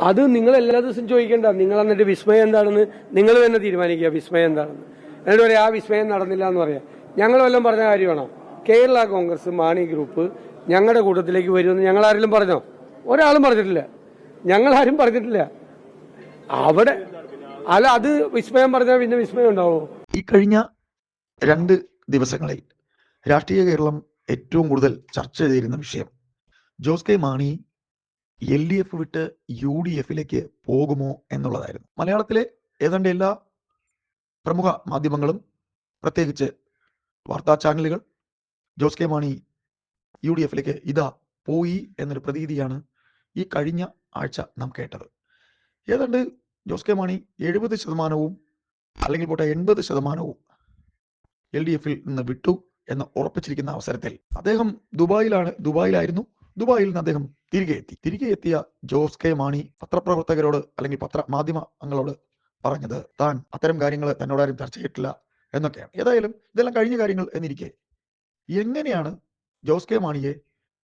അത് നിങ്ങൾ എല്ലാ ദിവസവും ചോദിക്കണ്ട. നിങ്ങൾ എന്നിട്ട് വിസ്മയം എന്താണെന്ന് നിങ്ങൾ തന്നെ തീരുമാനിക്കുക. വിസ്മയം എന്താണെന്ന് എന്നിട്ട് പറയാം ആ വിസ്മയം നടന്നില്ല എന്ന് പറയാം. ഞങ്ങൾ വല്ലതും പറഞ്ഞ കാര്യമാണോ? കേരള കോൺഗ്രസ് മാണി ഗ്രൂപ്പ് ഞങ്ങളുടെ കൂട്ടത്തിലേക്ക് വരുമെന്ന് ഞങ്ങൾ ആരെങ്കിലും പറഞ്ഞോ? ഒരാളും പറഞ്ഞിട്ടില്ല. ഞങ്ങളാരും പറഞ്ഞിട്ടില്ല. അവിടെ അല്ല, അത് വിസ്മയം പറഞ്ഞാൽ പിന്നെ വിസ്മയം ഉണ്ടാവോ? ഈ കഴിഞ്ഞ 2 ദിവസങ്ങളിൽ രാഷ്ട്രീയ കേരളം ഏറ്റവും കൂടുതൽ ചർച്ച ചെയ്തിരുന്ന വിഷയം ജോസ് കെ മാണി LDF വിട്ട് UDFിലേക്ക് പോകുമോ എന്നുള്ളതായിരുന്നു. മലയാളത്തിലെ ഏതാണ്ട് എല്ലാ പ്രമുഖ മാധ്യമങ്ങളും, പ്രത്യേകിച്ച് വാർത്താ ചാനലുകൾ, ജോസ് കെ മാണി UDFിലേക്ക് ഇതാ പോയി എന്നൊരു പ്രതീതിയാണ് ഈ കഴിഞ്ഞ ആഴ്ച നാം കേട്ടത്. ഏതാണ്ട് ജോസ് കെ മാണി 70% അല്ലെങ്കിൽ പോട്ടെ 80% LDFിൽ നിന്ന് വിട്ടു എന്ന് ഉറപ്പിച്ചിരിക്കുന്ന അവസരത്തിൽ അദ്ദേഹം ദുബായിലായിരുന്നു. ദുബായിൽ നിന്ന് അദ്ദേഹം തിരികെ എത്തിയ ജോസ് കെ മാണി പത്രപ്രവർത്തകരോട് അല്ലെങ്കിൽ മാധ്യമ അംഗങ്ങളോട് പറഞ്ഞത് താൻ അത്തരം കാര്യങ്ങൾ തന്നോടാരും ചർച്ച ചെയ്തിട്ടില്ല എന്നൊക്കെയാണ്. ഏതായാലും ഇതെല്ലാം കഴിഞ്ഞ കാര്യങ്ങൾ എന്നിരിക്കെ എങ്ങനെയാണ് ജോസ് കെ മാണിയെ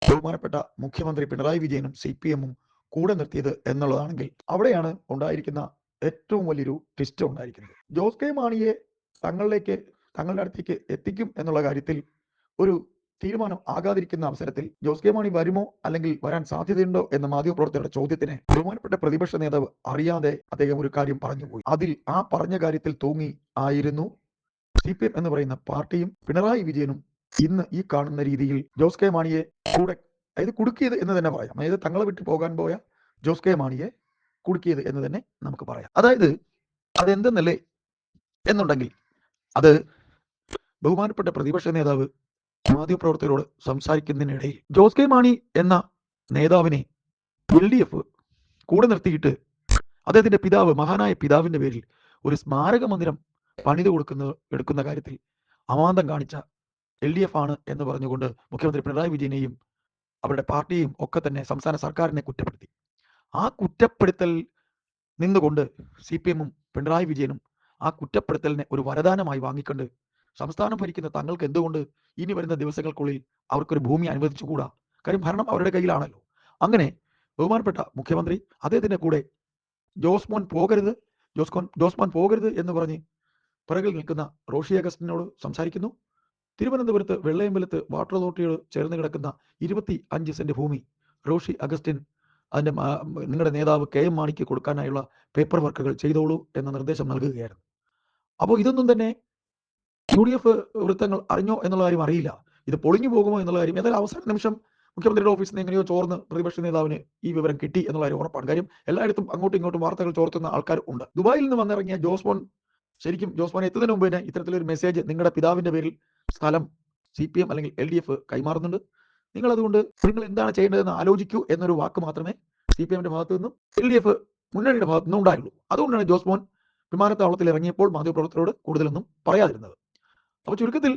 ബഹുമാനപ്പെട്ട മുഖ്യമന്ത്രി പിണറായി വിജയനും CPM-ഉം കൂടെ നിർത്തിയത് എന്നുള്ളതാണെങ്കിൽ അവിടെയാണ് ഉണ്ടായിരിക്കുന്ന ഏറ്റവും വലിയൊരു ട്വിസ്റ്റ് ഉണ്ടായിരിക്കുന്നത്. ജോസ് കെ മാണിയെ തങ്ങളുടെ അടുത്തേക്ക് എത്തിക്കും എന്നുള്ള കാര്യത്തിൽ ഒരു തീരുമാനം ആകാതിരിക്കുന്ന അവസരത്തിൽ ജോസ് കെ മാണി വരുമോ അല്ലെങ്കിൽ വരാൻ സാധ്യതയുണ്ടോ എന്ന മാധ്യമപ്രവർത്തകരുടെ ചോദ്യത്തിന് ബഹുമാനപ്പെട്ട പ്രതിപക്ഷ നേതാവ് അറിയാതെ അദ്ദേഹം ഒരു കാര്യം പറഞ്ഞുപോയി. അതിൽ ആ പറഞ്ഞ കാര്യത്തിൽ തൂങ്ങി ആയിരുന്നു CPM എന്ന് പറയുന്ന പാർട്ടിയും പിണറായി വിജയനും ഇന്ന് ഈ കാണുന്ന രീതിയിൽ ജോസ് കെ മാണിയെ കുടുക്കിയത് എന്ന് തന്നെ പറയാം. അതായത് തങ്ങളെ വിട്ടു പോകാൻ പോയ ജോസ് കെ മാണിയെ കുടുക്കിയത് എന്ന് തന്നെ നമുക്ക് പറയാം. അതായത് അതെന്തെന്നല്ലേ എന്നുണ്ടെങ്കിൽ അത് ബഹുമാനപ്പെട്ട പ്രതിപക്ഷ നേതാവ് മാധ്യമപ്രവർത്തകരോട് സംസാരിക്കുന്നതിനിടയിൽ ജോസ് കെ മാണി എന്ന നേതാവിനെ LDF കൂടെ നിർത്തിയിട്ട് അദ്ദേഹത്തിന്റെ മഹാനായ പിതാവിന്റെ പേരിൽ ഒരു സ്മാരക മന്ദിരം പണിത് എടുക്കുന്ന കാര്യത്തിൽ അമാന്തം കാണിച്ച LDF ആണ് എന്ന് പറഞ്ഞുകൊണ്ട് മുഖ്യമന്ത്രി പിണറായി വിജയനെയും അവരുടെ പാർട്ടിയെയും ഒക്കെ തന്നെ സംസ്ഥാന സർക്കാരിനെ കുറ്റപ്പെടുത്തി. ആ കുറ്റപ്പെടുത്തൽ നിന്നുകൊണ്ട് CPM-ഉം പിണറായി വിജയനും ആ കുറ്റപ്പെടുത്തലിനെ ഒരു വരദാനമായി വാങ്ങിക്കൊണ്ട് സംസ്ഥാനം ഭരിക്കുന്ന തങ്ങൾക്ക് എന്തുകൊണ്ട് ഇനി വരുന്ന ദിവസങ്ങൾക്കുള്ളിൽ അവർക്കൊരു ഭൂമി അനുവദിച്ചുകൂടാ? കാര്യം ഭരണം അവരുടെ കയ്യിലാണല്ലോ. അങ്ങനെ ബഹുമാനപ്പെട്ട മുഖ്യമന്ത്രി അദ്ദേഹത്തിന്റെ കൂടെ ജോസ്മോൻ പോകരുത് എന്ന് പറഞ്ഞ് പിറകിൽ നിൽക്കുന്ന റോഷി അഗസ്റ്റിനോട് സംസാരിക്കുന്നു. തിരുവനന്തപുരത്ത് വെള്ളയമ്പലത്ത് വാട്ടർ അതോറിറ്റിയോട് ചേർന്ന് കിടക്കുന്ന 25 സെന്റ് ഭൂമി റോഷി അഗസ്റ്റിൻ അതിന്റെ നിങ്ങളുടെ നേതാവ് KM മാണിക്ക് കൊടുക്കാനായുള്ള പേപ്പർ വർക്കുകൾ ചെയ്തോളൂ എന്ന നിർദ്ദേശം നൽകുകയായിരുന്നു. അപ്പോൾ ഇതൊന്നും തന്നെ UDF വൃത്തങ്ങൾ അറിഞ്ഞോ എന്നുള്ള കാര്യം അറിയില്ല. ഇത് പൊളിഞ്ഞു പോകുമോ എന്നുള്ള കാര്യം ഏതായാലും അവസാന നിമിഷം മുഖ്യമന്ത്രിയുടെ ഓഫീസിൽ നിന്ന് എങ്ങനെയോ ചോർന്ന് പ്രതിപക്ഷ നേതാവിന് ഈ വിവരം കിട്ടി എന്നുള്ള കാര്യം ഉറപ്പാണ്. കാര്യം എല്ലായിടത്തും അങ്ങോട്ടും ഇങ്ങോട്ടും വാർത്തകൾ ചോർത്തുന്ന ആൾക്കാർ ഉണ്ട്. ദുബായിൽ നിന്ന് വന്നിറങ്ങിയ ജോസ്മോൻ എത്തുന്നതിന് മുമ്പ് തന്നെ ഇത്തരത്തിലൊരു മെസ്സേജ് നിങ്ങളുടെ പിതാവിന്റെ പേരിൽ സ്ഥലം CPM അല്ലെങ്കിൽ LDF കൈമാറുന്നുണ്ട്. നിങ്ങൾ എന്താണ് ചെയ്യേണ്ടതെന്ന് ആലോചിക്കൂ എന്നൊരു വാക്ക് മാത്രമേ CPM-ന്റെ ഭാഗത്തു നിന്നും LDF മുന്നണിയുടെ ഭാഗത്തു നിന്നും ഉണ്ടായുള്ളൂ. അതുകൊണ്ടാണ് ജോസ്മോൻ വിമാനത്താവളത്തിൽ ഇറങ്ങിയപ്പോൾ മാധ്യമപ്രവർത്തകരോട് കൂടുതലൊന്നും പറയാതിരുന്നത്. അപ്പോൾ ചുരുക്കത്തിൽ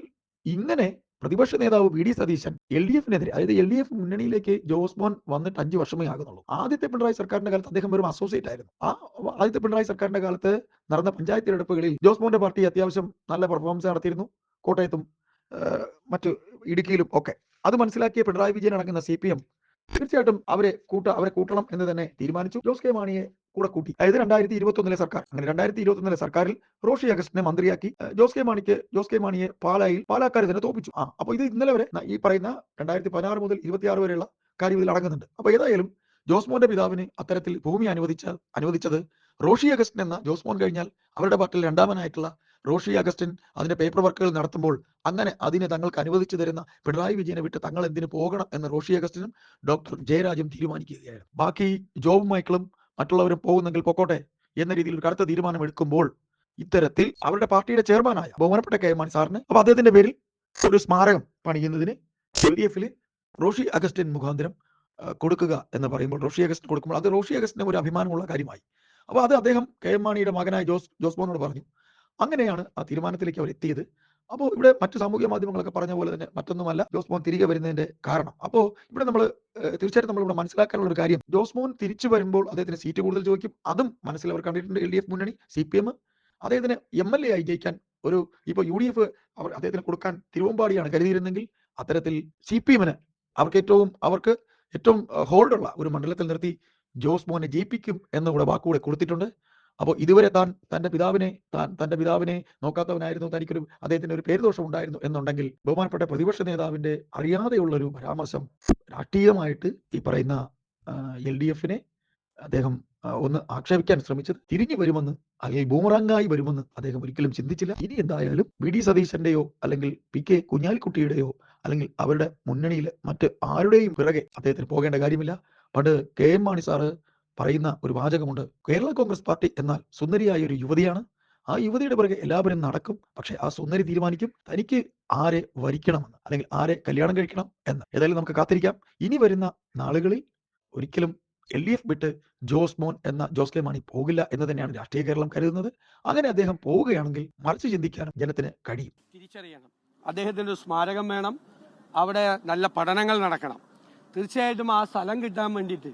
ഇങ്ങനെ പ്രതിപക്ഷ നേതാവ് VD സതീശൻ LDF-നെതിരെ, അതായത് LDF മുന്നണിയിലേക്ക് ജോസ്മോൻ വന്നിട്ട് 5 വർഷമേ ആകുന്നുള്ളൂ. ആദ്യത്തെ പിണറായി സർക്കാരിന്റെ കാലത്ത് അദ്ദേഹം വെറും അസോസിയേറ്റ് ആയിരുന്നു. ആദ്യത്തെ പിണറായി സർക്കാരിന്റെ കാലത്ത് നടന്ന പഞ്ചായത്ത് തിരഞ്ഞെടുപ്പുകളിൽ ജോസ്മോന്റെ പാർട്ടി അത്യാവശ്യം നല്ല പെർഫോമൻസ് നടത്തിയിരുന്നു. കോട്ടയത്തും മറ്റു ഇടുക്കിയിലും ഒക്കെ. അത് മനസ്സിലാക്കിയ പിണറായി വിജയൻ അടങ്ങുന്ന CPM തീർച്ചയായിട്ടും അവരെ കൂട്ടണം എന്ന് തന്നെ തീരുമാനിച്ചു. ജോസ് കെ മാണിയെ കൂടെ കൂട്ടി. അതായത് 2021 സർക്കാർ. അങ്ങനെ 2021 സർക്കാരിൽ റോഷി അഗസ്റ്റിനെ മന്ത്രിയാക്കി ജോസ് കെ മാണിയെ പാലാക്കാരെ തന്നെ തോപ്പിച്ചു. അപ്പോൾ ഇത് ഇന്നലെ വരെ ഈ പറയുന്ന 2016 മുതൽ 26 വരെയുള്ള കാര്യം ഇതിൽ അടങ്ങുന്നുണ്ട്. അപ്പോൾ ഏതായാലും ജോസ്മോന്റെ പിതാവിന് അത്തരത്തിൽ ഭൂമി അനുവദിച്ചത് റോഷി അഗസ്റ്റിൻ എന്ന ജോസ്മോൻ കഴിഞ്ഞാൽ അവരുടെ പാർട്ടിയിൽ രണ്ടാമനായിട്ടുള്ള റോഷി അഗസ്റ്റിൻ അതിന്റെ പേപ്പർ വർക്കുകൾ നടത്തുമ്പോൾ അങ്ങനെ അതിനെ തങ്ങൾക്ക് അനുവദിച്ചു തരുന്ന പിണറായി വിജയനെ വിട്ട് തങ്ങൾ എന്തിനു പോകണം എന്ന് റോഷി അഗസ്റ്റിനും ഡോക്ടർ ജയരാജും തീരുമാനിക്കുകയായിരുന്നു. ബാക്കി ജോബ് മൈക്കിളും മറ്റുള്ളവരും പോകുന്നെങ്കിൽ പൊക്കോട്ടെ എന്ന രീതിയിൽ ഒരു കടുത്ത തീരുമാനം എടുക്കുമ്പോൾ ഇത്തരത്തിൽ അവരുടെ പാർട്ടിയുടെ ചെയർമാനായ ബഹുമാനപ്പെട്ട KM മാണി സാറിന് അപ്പോൾ അദ്ദേഹത്തിന്റെ പേരിൽ ഒരു സ്മാരകം പണിയുന്നതിന് LDF-ല് റോഷി അഗസ്റ്റിൻ മുഖാന്തരം കൊടുക്കുക എന്ന് പറയുമ്പോൾ റോഷി അഗസ്റ്റിൻ കൊടുക്കുമ്പോൾ അത് റോഷി അഗസ്റ്റിന് ഒരു അഭിമാനമുള്ള കാര്യമായി. അപ്പോൾ അത് അദ്ദേഹം KM മാണിയുടെ മകനായ ജോസ്മോനോട് പറഞ്ഞു. അങ്ങനെയാണ് ആ തീരുമാനത്തിലേക്ക് അവർ എത്തിയത്. അപ്പോൾ ഇവിടെ മറ്റു സാമൂഹ്യ മാധ്യമങ്ങളൊക്കെ പറഞ്ഞ പോലെ തന്നെ മറ്റൊന്നുമല്ല ജോസ്മോൻ തിരികെ വരുന്നതിന്റെ കാരണം. അപ്പോൾ ഇവിടെ തീർച്ചയായിട്ടും നമ്മളിവിടെ മനസ്സിലാക്കാനുള്ള ഒരു കാര്യം, ജോസ്മോൻ തിരിച്ചു വരുമ്പോൾ അദ്ദേഹത്തിന് സീറ്റ് കൂടുതൽ ചോദിക്കും. അതും മനസ്സിൽ അവർ കണ്ടിട്ടുണ്ട്. LDF മുന്നണി CPM അദ്ദേഹത്തിന് MLA ആയി ജയിക്കാൻ ഇപ്പോൾ UDF അദ്ദേഹത്തിന് കൊടുക്കാൻ തിരുവമ്പാടിയാണ് കരുതിയിരുന്നെങ്കിൽ അത്തരത്തിൽ CPM-ന് അവർക്ക് ഏറ്റവും ഹോൾഡുള്ള ഒരു മണ്ഡലത്തിൽ നിർത്തി ജോസ് മോനെ ജയിപ്പിക്കും എന്നുകൂടെ വാക്കുകൂടെ കൊടുത്തിട്ടുണ്ട്. അപ്പോൾ ഇതുവരെ തന്റെ പിതാവിനെ നോക്കാത്തവനായിരുന്നു, തനിക്കൊരു അദ്ദേഹത്തിന് ഒരു പേരുദോഷം ഉണ്ടായിരുന്നു എന്നുണ്ടെങ്കിൽ ബഹുമാനപ്പെട്ട പ്രതിപക്ഷ നേതാവിന്റെ അറിയാതെയുള്ള ഒരു പരാമർശം രാഷ്ട്രീയമായിട്ട് ഈ പറയുന്ന LDF-നെ അദ്ദേഹം ഒന്ന് ആക്ഷേപിക്കാൻ ശ്രമിച്ചത് തിരിഞ്ഞു വരുമെന്ന്, അല്ലെങ്കിൽ ബൂമറാങ്ങായി വരുമെന്ന് അദ്ദേഹം ഒരിക്കലും ചിന്തിച്ചില്ല. ഇനി എന്തായാലും VD സതീശന്റെയോ അല്ലെങ്കിൽ PK കുഞ്ഞാലിക്കുട്ടിയുടെയോ അല്ലെങ്കിൽ അവരുടെ മുന്നണിയിൽ മറ്റ് ആരുടെയും പിറകെ അദ്ദേഹത്തിന് പോകേണ്ട കാര്യമില്ല. പണ്ട് KM മാണി സാറ് പറയുന്ന ഒരു വാചകമുണ്ട്, കേരള കോൺഗ്രസ് പാർട്ടി എന്നാൽ സുന്ദരിയായ ഒരു യുവതിയാണ്, ആ യുവതിയുടെ പിറകെ എല്ലാവരും നടക്കും, പക്ഷെ ആ സുന്ദരി തീരുമാനിക്കും തനിക്ക് ആരെ വരിക്കണമെന്ന് അല്ലെങ്കിൽ ആരെ കല്യാണം കഴിക്കണം എന്ന്. ഏതായാലും നമുക്ക് കാത്തിരിക്കാം. ഇനി വരുന്ന നാളുകളിൽ ഒരിക്കലും LDF വിട്ട് ജോസ് മോൻ എന്ന ജോസ് കെ മാണി പോകില്ല എന്ന് തന്നെയാണ് രാഷ്ട്രീയ കേരളം കരുതുന്നത്. അങ്ങനെ അദ്ദേഹം പോവുകയാണെങ്കിൽ മറിച്ച് ചിന്തിക്കാനും ജനത്തിന് കഴിയും. തിരിച്ചറിയണം, അദ്ദേഹത്തിന് ഒരു സ്മാരകം വേണം, അവിടെ നല്ല പഠനങ്ങൾ നടക്കണം. തീർച്ചയായിട്ടും ആ സ്ഥലം കിട്ടാൻ വേണ്ടിയിട്ട്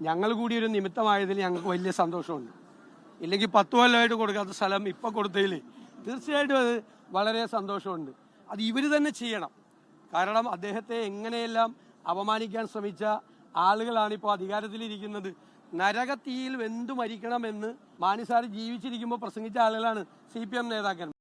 ഞങ്ങൾ കൂടി ഒരു നിമിത്തമായതിൽ ഞങ്ങൾക്ക് വലിയ സന്തോഷമുണ്ട്. ഇല്ലെങ്കിൽ 10 കൊല്ലമായിട്ട് കൊടുക്കാത്ത സ്ഥലം ഇപ്പം കൊടുത്തതിൽ തീർച്ചയായിട്ടും അത് വളരെ സന്തോഷമുണ്ട്. അത് ഇവർ തന്നെ ചെയ്യണം. കാരണം അദ്ദേഹത്തെ എങ്ങനെയെല്ലാം അപമാനിക്കാൻ ശ്രമിച്ച ആളുകളാണ് ഇപ്പോൾ അധികാരത്തിലിരിക്കുന്നത്. നരകത്തീയിൽ വെന്തു മരിക്കണമെന്ന് മാണി സാർ ജീവിച്ചിരിക്കുമ്പോൾ പ്രസംഗിച്ച ആളുകളാണ് CPM നേതാക്കന്മാർ.